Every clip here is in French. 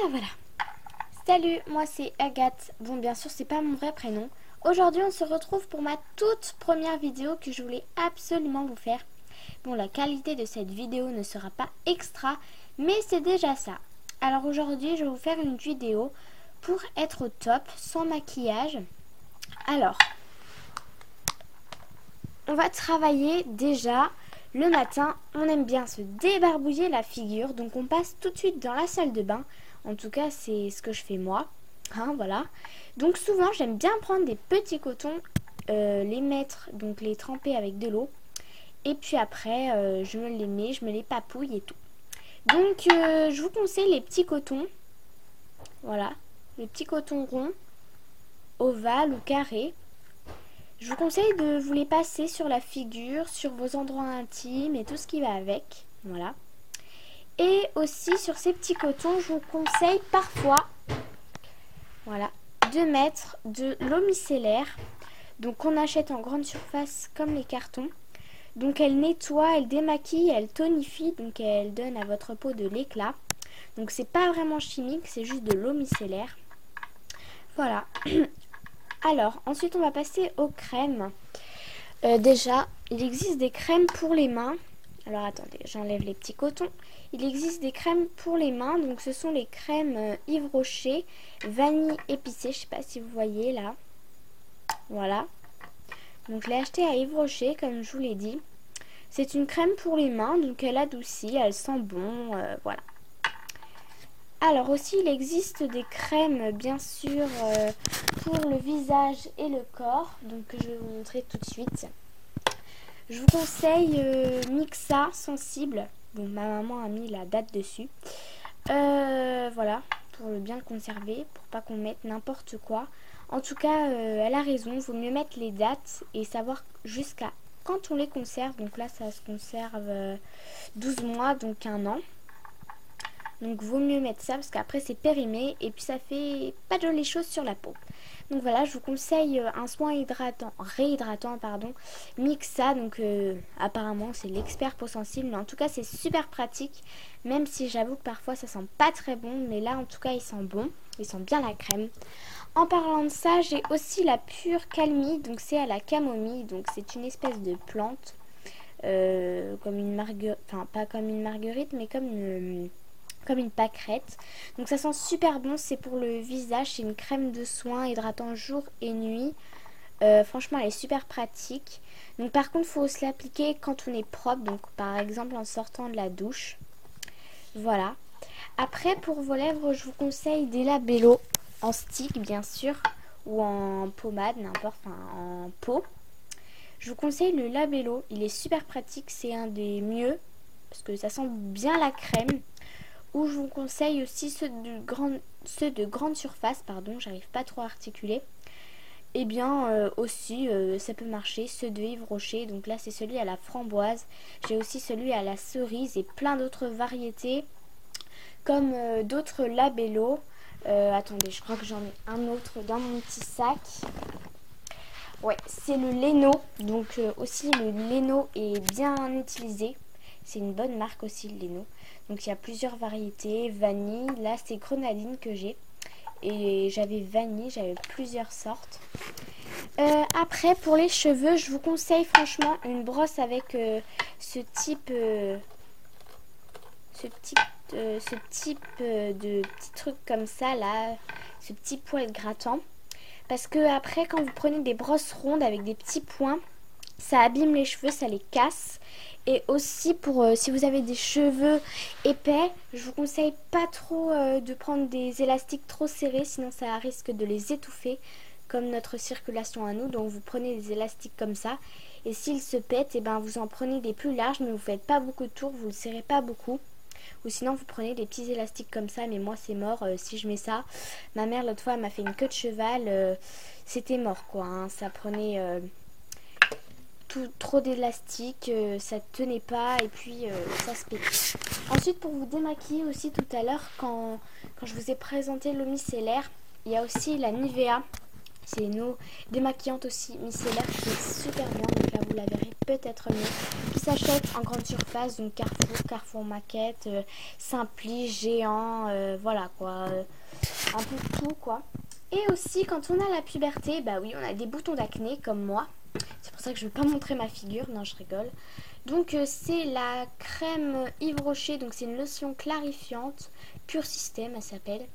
Ah voilà. Salut, moi c'est Agathe. Bon, bien sûr, c'est pas mon vrai prénom. Aujourd'hui, on se retrouve pour ma toute première vidéo que je voulais absolument vous faire. Bon, la qualité de cette vidéo ne sera pas extra, mais c'est déjà ça. Alors aujourd'hui, je vais vous faire une vidéo pour être au top, sans maquillage. Alors, on va travailler déjà le matin. On aime bien se débarbouiller la figure, donc on passe tout de suite dans la salle de bain. En tout cas, c'est ce que je fais moi. Hein, voilà. Donc souvent, j'aime bien prendre des petits cotons, les mettre, donc les tremper avec de l'eau. Et puis après, je me les mets, je me les papouille et tout. Donc, je vous conseille les petits cotons. Voilà. Les petits cotons ronds, ovales ou carrés. Je vous conseille de vous les passer sur la figure, sur vos endroits intimes et tout ce qui va avec. Voilà. Et aussi sur ces petits cotons, je vous conseille parfois, voilà, de mettre de l'eau micellaire. Donc on achète en grande surface comme les cartons. Donc elle nettoie, elle démaquille, elle tonifie, donc elle donne à votre peau de l'éclat. Donc c'est pas vraiment chimique, c'est juste de l'eau micellaire. Voilà. Alors, ensuite on va passer aux crèmes. Déjà, il existe des crèmes pour les mains. Alors attendez, j'enlève les petits cotons. Il existe des crèmes pour les mains. Donc ce sont les crèmes Yves Rocher, vanille épicée. Je sais pas si vous voyez là. Voilà. Donc je l'ai acheté à Yves Rocher, comme je vous l'ai dit. C'est une crème pour les mains, donc elle adoucit, elle sent bon, voilà. Alors aussi, il existe des crèmes, bien sûr, pour le visage et le corps. Donc je vais vous montrer tout de suite. Je vous conseille Mixa Sensible. Bon, ma maman a mis la date dessus. Voilà, pour le bien le conserver, pour pas qu'on mette n'importe quoi. En tout cas, elle a raison, il vaut mieux mettre les dates et savoir jusqu'à quand on les conserve. Donc là, ça se conserve 12 mois, donc un an. Donc vaut mieux mettre ça parce qu'après c'est périmé et puis ça fait pas de jolies choses sur la peau. Donc voilà, je vous conseille un soin réhydratant, Mixa. Donc apparemment c'est l'expert peau sensible, mais en tout cas c'est super pratique. Même si j'avoue que parfois ça sent pas très bon, mais là en tout cas il sent bon, il sent bien la crème. En parlant de ça, j'ai aussi la pure calmie, donc c'est à la camomille, donc c'est une espèce de plante, comme une marguerite, enfin pas comme une marguerite, mais comme une pâquerette. Donc ça sent super bon, c'est pour le visage, c'est une crème de soin hydratant jour et nuit. Franchement elle est super pratique. Donc par contre il faut se l'appliquer quand on est propre, donc par exemple en sortant de la douche. Voilà. Après pour vos lèvres je vous conseille des labello en stick bien sûr, ou en pommade, n'importe, enfin en pot. Je vous conseille le labello, il est super pratique, c'est un des mieux parce que ça sent bien la crème. Ou je vous conseille aussi ceux de grande surface, pardon, j'arrive pas trop à articuler. Et bien aussi ça peut marcher, ceux de Yves Rocher. Donc là c'est celui à la framboise. J'ai aussi celui à la cerise et plein d'autres variétés. Comme d'autres labello. Attendez, je crois que j'en ai un autre dans mon petit sac. Ouais, c'est le Leno. Donc aussi le Leno est bien utilisé. C'est une bonne marque aussi le Leno. Donc il y a plusieurs variétés. Vanille, là c'est grenadine que j'ai. Et j'avais vanille, j'avais plusieurs sortes. Après pour les cheveux, je vous conseille franchement une brosse avec ce type de petits trucs comme ça là. Ce petit poil grattant. Parce que après quand vous prenez des brosses rondes avec des petits points, ça abîme les cheveux, ça les casse. Et aussi pour si vous avez des cheveux épais, je vous conseille pas trop de prendre des élastiques trop serrés, sinon ça risque de les étouffer comme notre circulation à nous. Donc vous prenez des élastiques comme ça et s'ils se pètent, et ben vous en prenez des plus larges, mais vous faites pas beaucoup de tours, vous le serrez pas beaucoup. Ou sinon vous prenez des petits élastiques comme ça, mais moi c'est mort si je mets ça. Ma mère l'autre fois elle m'a fait une queue de cheval, c'était mort quoi, hein. Ça prenait trop d'élastique, ça tenait pas et puis ça se pétait. Ensuite pour vous démaquiller aussi tout à l'heure quand je vous ai présenté l'eau micellaire, il y a aussi la Nivea. C'est nos démaquillantes aussi micellaires qui est super bien. Donc là, vous la verrez peut-être mieux. Qui s'achète en grande surface, donc Carrefour, Carrefour Market, Simpli, Géant, voilà quoi. Un peu tout quoi. Et aussi, quand on a la puberté, bah oui, on a des boutons d'acné comme moi. C'est pour ça que je ne vais pas montrer ma figure. Non, je rigole. Donc, c'est la crème Yves Rocher. Donc, c'est une lotion clarifiante. Pure Système, elle s'appelle.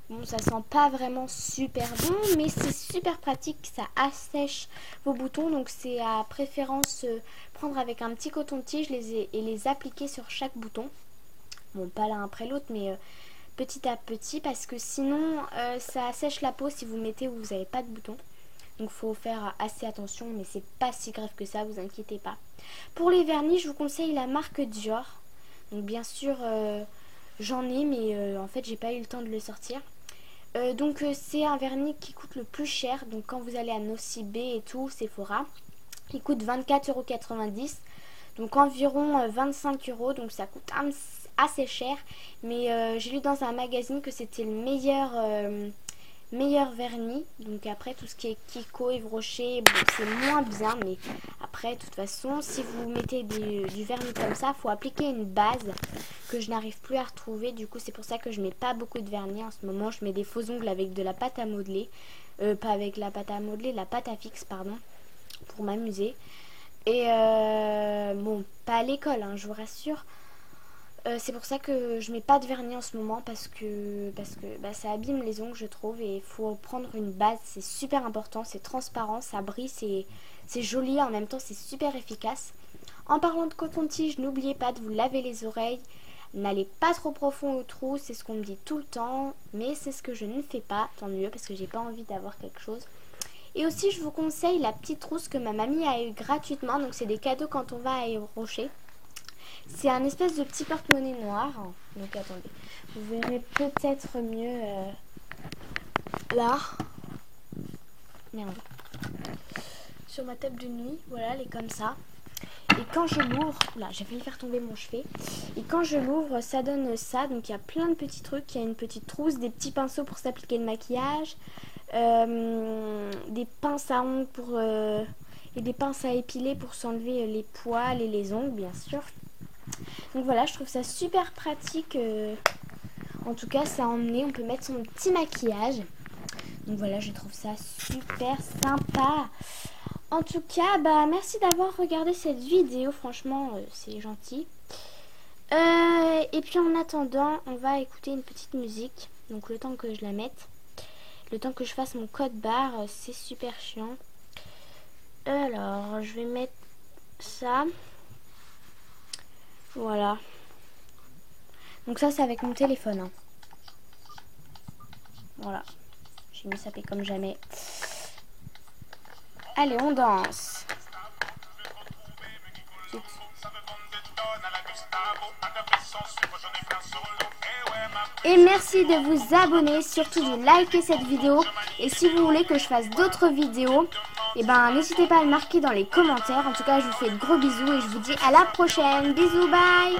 Bon, ça sent pas vraiment super bon, mais c'est super pratique. Ça assèche vos boutons. Donc, c'est à préférence prendre avec un petit coton-tige et les appliquer sur chaque bouton. Bon, pas l'un après l'autre, mais petit à petit. Parce que sinon, ça assèche la peau si vous mettez où vous n'avez pas de boutons. Donc faut faire assez attention, mais c'est pas si grave que ça, vous inquiétez pas. Pour les vernis, je vous conseille la marque Dior. Donc bien sûr, j'en ai, mais en fait j'ai pas eu le temps de le sortir. Donc c'est un vernis qui coûte le plus cher. Donc quand vous allez à Nocibé et tout, Sephora, il coûte 24,90 €. Donc environ 25 €. Donc ça coûte assez cher. Mais j'ai lu dans un magazine que c'était le meilleur vernis. Donc après tout ce qui est Kiko, Yves Rocher, bon, c'est moins bien, mais après de toute façon si vous mettez du vernis comme ça, faut appliquer une base que je n'arrive plus à retrouver. Du coup c'est pour ça que je mets pas beaucoup de vernis en ce moment. Je mets des faux ongles avec de la pâte à modeler, pas avec la pâte à modeler, la pâte à fixe pardon, pour m'amuser. Et bon, pas à l'école hein, je vous rassure. C'est pour ça que je mets pas de vernis en ce moment parce que bah, ça abîme les ongles je trouve, et il faut prendre une base, c'est super important, c'est transparent, ça brille, c'est joli, en même temps c'est super efficace. En parlant de coton-tige, n'oubliez pas de vous laver les oreilles, n'allez pas trop profond au trou, c'est ce qu'on me dit tout le temps, mais c'est ce que je ne fais pas, tant mieux parce que j'ai pas envie d'avoir quelque chose. Et aussi je vous conseille la petite trousse que ma mamie a eu gratuitement, donc c'est des cadeaux quand on va à Yves Rocher. C'est un espèce de petit porte-monnaie noir. Donc attendez, vous verrez peut-être mieux là. Merde. Sur ma table de nuit, voilà, elle est comme ça. Et quand je l'ouvre, là j'ai failli faire tomber mon chevet. Et quand je l'ouvre, ça donne ça. Donc il y a plein de petits trucs. Il y a une petite trousse, des petits pinceaux pour s'appliquer le maquillage, des pinces à ongles et des pinces à épiler pour s'enlever les poils et les ongles, bien sûr. Donc voilà, je trouve ça super pratique. En tout cas, ça à emmener. On peut mettre son petit maquillage. Donc voilà, je trouve ça super sympa. En tout cas, bah merci d'avoir regardé cette vidéo. Franchement, c'est gentil. Et puis en attendant, on va écouter une petite musique. Donc le temps que je la mette. Le temps que je fasse mon code barre, c'est super chiant. Alors, je vais mettre ça. Voilà. Donc ça c'est avec mon téléphone. Hein. Voilà. J'ai mis ça fait comme jamais. Allez, on danse. Et merci de vous abonner, surtout de liker cette vidéo. Et si vous voulez que je fasse d'autres vidéos, et ben n'hésitez pas à le marquer dans les commentaires. En tout cas, je vous fais de gros bisous et je vous dis à la prochaine. Bisous, bye.